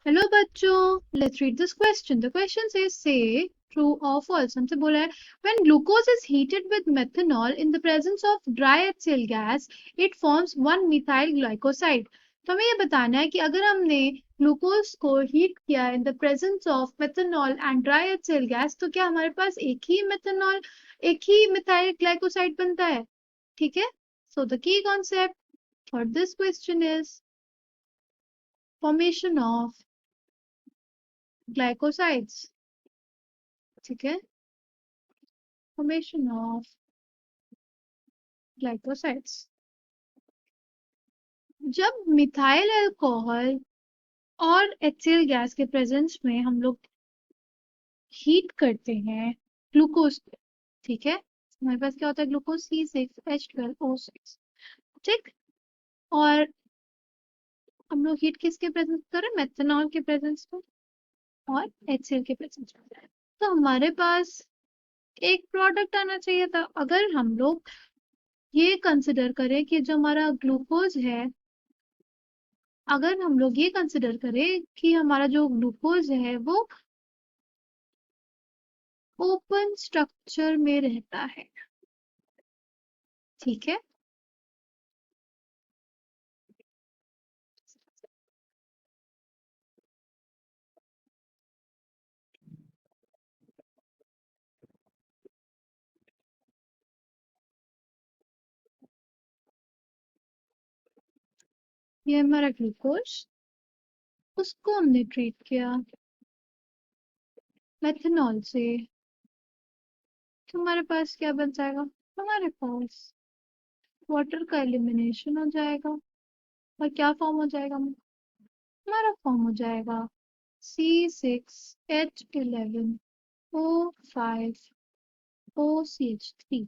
Hello बच्चों, let's read this question. The question says say true or false. हमसे बोला है when glucose is heated with methanol in the presence of dry HCl gas it forms one methyl glycoside. तो हमें ये बताना है कि अगर हमने ग्लूकोज को हीट किया in the presence of methanol and dry HCl gas तो क्या हमारे पास एक ही मिथाइल ग्लाइकोसाइड बनता है. ठीक है. So the key concept for this question is formation of glycosides. ठीक है. Formation of glycosides. जब मिथाइल अल्कोहल और HCl गैस के प्रेजेंस में हम लोग हीट करते हैं ग्लूकोज को. ठीक है. हमारे पास क्या होता है ग्लूकोज C6H12O6. ठीक. और हम लोग हीट किसके प्रेजेंस में कर रहे हैं मेथनॉल के प्रेजेंस में और HCl के प्रेजेंस में. तो हमारे पास एक प्रोडक्ट आना चाहिए था. अगर हम लोग ये कंसिडर करें कि जो हमारा ग्लूकोज है, अगर हम लोग ये कंसिडर करें कि हमारा जो ग्लूकोज है वो ओपन स्ट्रक्चर में रहता है. ठीक है. ये हमारा ग्लूकोज, उसको हमने ट्रीट किया मेथनॉल से. तो हमारे पास क्या बन जाएगा, हमारे पास वाटर का एलिमिनेशन हो जाएगा और क्या फॉर्म हो जाएगा, हमारा फॉर्म हो जाएगा C6H11O5OCH3.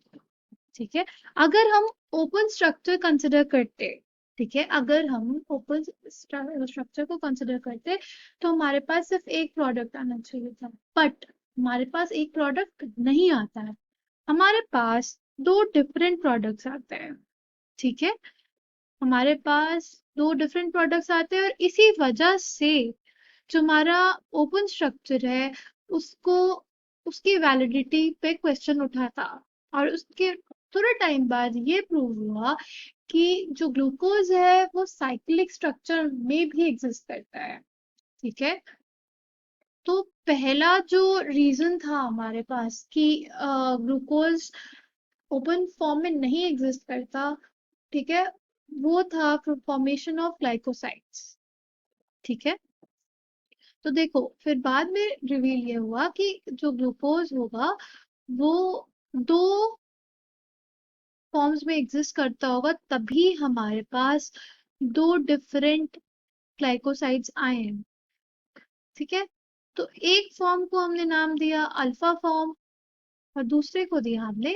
ठीक है. अगर हम ओपन स्ट्रक्चर कंसिडर करते, ठीक है, अगर हम ओपन स्ट्रक्चर को कंसिडर करते तो हमारे पास सिर्फ एक प्रोडक्ट आना चाहिए था. बट हमारे पास एक प्रोडक्ट नहीं आता है, हमारे पास दो डिफरेंट प्रोडक्ट्स आते हैं. ठीक है. हमारे पास दो डिफरेंट प्रोडक्ट्स आते हैं और इसी वजह से जो हमारा ओपन स्ट्रक्चर है उसको, उसकी वैलिडिटी पे क्वेश्चन उठा था. और उसके थोड़ा टाइम बाद ये प्रूव हुआ कि जो ग्लूकोज है वो साइक्लिक स्ट्रक्चर में भी एग्जिस्ट करता है. ठीक है. तो पहला जो रीजन था हमारे पास कि ग्लूकोज ओपन फॉर्म में नहीं एग्जिस्ट करता, ठीक है, वो था फॉर्मेशन ऑफ ग्लाइकोसाइड्स. ठीक है. तो देखो फिर बाद में रिवील ये हुआ कि जो ग्लूकोज होगा वो दो फॉर्म्स में एग्जिस्ट करता होगा तभी हमारे पास दो डिफरेंट ग्लाइकोसाइड्स आए हैं. ठीक है. तो एक फॉर्म को हमने नाम दिया अल्फा फॉर्म और दूसरे को दिया हमने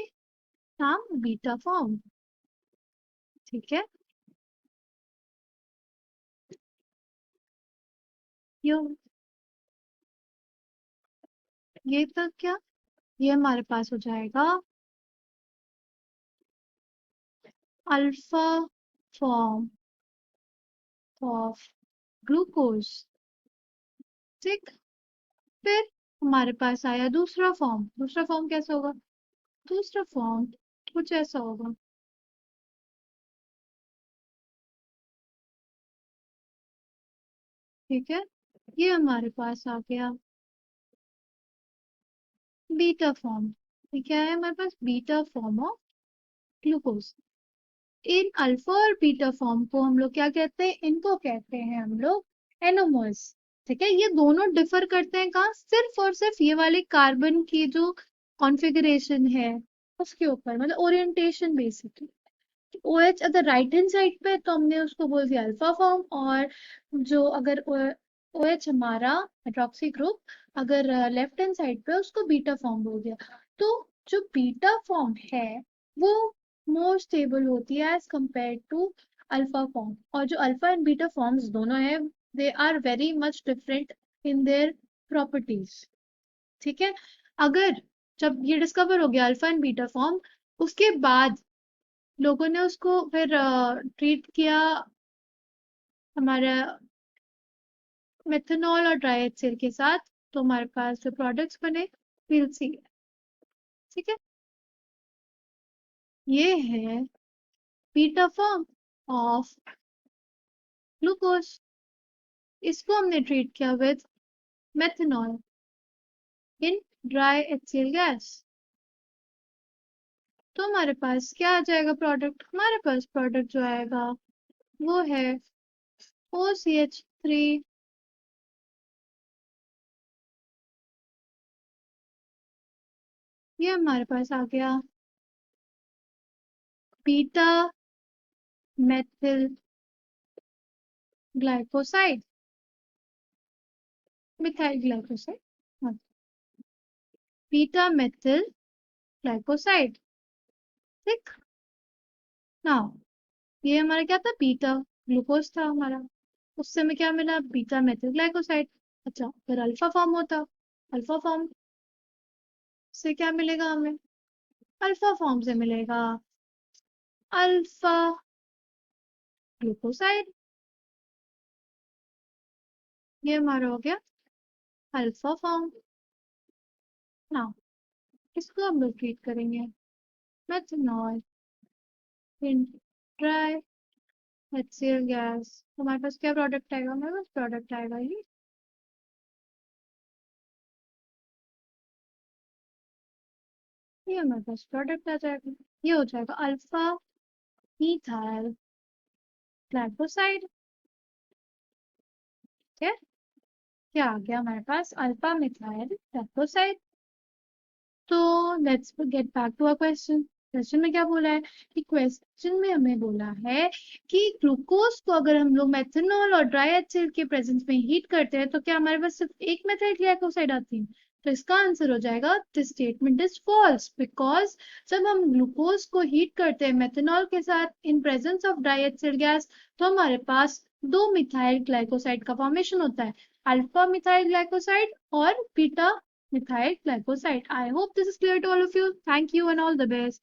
नाम बीटा फॉर्म. ठीक है. ये ये तक क्या, ये हमारे पास हो जाएगा अल्फा फॉर्म ऑफ ग्लूकोज. ठीक. फिर हमारे पास आया दूसरा फॉर्म. दूसरा फॉर्म कैसा होगा, दूसरा फॉर्म कुछ ऐसा होगा. ठीक है. ये हमारे पास आ गया बीटा फॉर्म. ये क्या है हमारे पास, beta form of glucose. In alpha और बीटा फॉर्म को हम लोग क्या कहते हैं, इनको कहते हैं हम लोग एनोमर्स. ठीक है. ये दोनों डिफर करते हैं कहाँ, सिर्फ और सिर्फ ये वाले कार्बन की जो कॉन्फ़िगरेशन है उसके ऊपर, मतलब ओरिएंटेशन बेसिकली. OH अगर राइट हैंड साइड पे तो हमने उसको बोल दिया अल्फा फॉर्म, और जो अगर OH हमारा हाइड्रोक्सी ग्रुप अगर लेफ्ट हैंड साइड पे उसको बीटा फॉर्म बोल दिया. तो जो बीटा फॉर्म है वो मोर स्टेबल होती है as compare to alpha form. और जो अल्फा एंड बीटा फॉर्म्स दोनों है they are very much different in their properties. ठीक है. अगर जब ये डिस्कवर हो गया अल्फा एंड बीटा फॉर्म, उसके बाद लोगों ने उसको फिर ट्रीट किया हमारा मेथनॉल और ट्राई एचिल के साथ, तो हमारे पास जो प्रोडक्ट्स बने we'll see। ठीक है, ये है बीटा फॉर्म ऑफ ग्लूकोज। इसको हमने ट्रीट किया with methanol in dry HCl gas. तो हमारे पास क्या आ जाएगा प्रोडक्ट? हमारे पास प्रोडक्ट जो आएगा वो है OCH3। ये हमारे पास आ गया beta methyl glycoside, methyl glycoside, हाँ, बीटा मेथिल ग्लाइकोसाइड। ठीक, नाउ ये हमारा क्या था? बीटा ग्लूकोज था हमारा, उससे हमें क्या मिला? Beta methyl glycoside. अच्छा, अगर अल्फा फॉर्म होता, अल्फा फॉर्म से क्या मिलेगा हमें? अल्फा फॉर्म से मिलेगा अल्फा ग्लूकोसाइड। ये हमारा हो गया अल्फा फॉर्म। नाउ इसको हम लोग ट्रीट करेंगे methanol in dry HCl gas. हमारे पास क्या प्रोडक्ट आएगा? हमारे पास प्रोडक्ट आएगा ये हमारे पास प्रोडक्ट आ जाएगा। ये हो जाएगा अल्फा मिथाइल ग्लाइकोसाइड। ठीक है, क्या आ गया हमारे पास? Alpha methyl glycoside. तो let's get back to our question. Question में क्या बोला है? कि क्वेश्चन में हमें बोला है कि ग्लूकोज को अगर हम लोग मेथनॉल और ड्राई एचिल के प्रेजेंस में हीट करते हैं तो क्या हमारे पास सिर्फ एक मेथाइल ग्लाइकोसाइड आती है? तो इसका आंसर हो जाएगा this statement is false, because जब हम ग्लूकोज को हीट करते हैं मेथनॉल के साथ in presence of dry HCl gas, तो हमारे पास दो मिथाइल ग्लाइकोसाइड का फॉर्मेशन होता है, अल्फा मिथाइल ग्लाइकोसाइड और beta methyl glycoside. I hope this is clear to all of you. Thank you and all the best.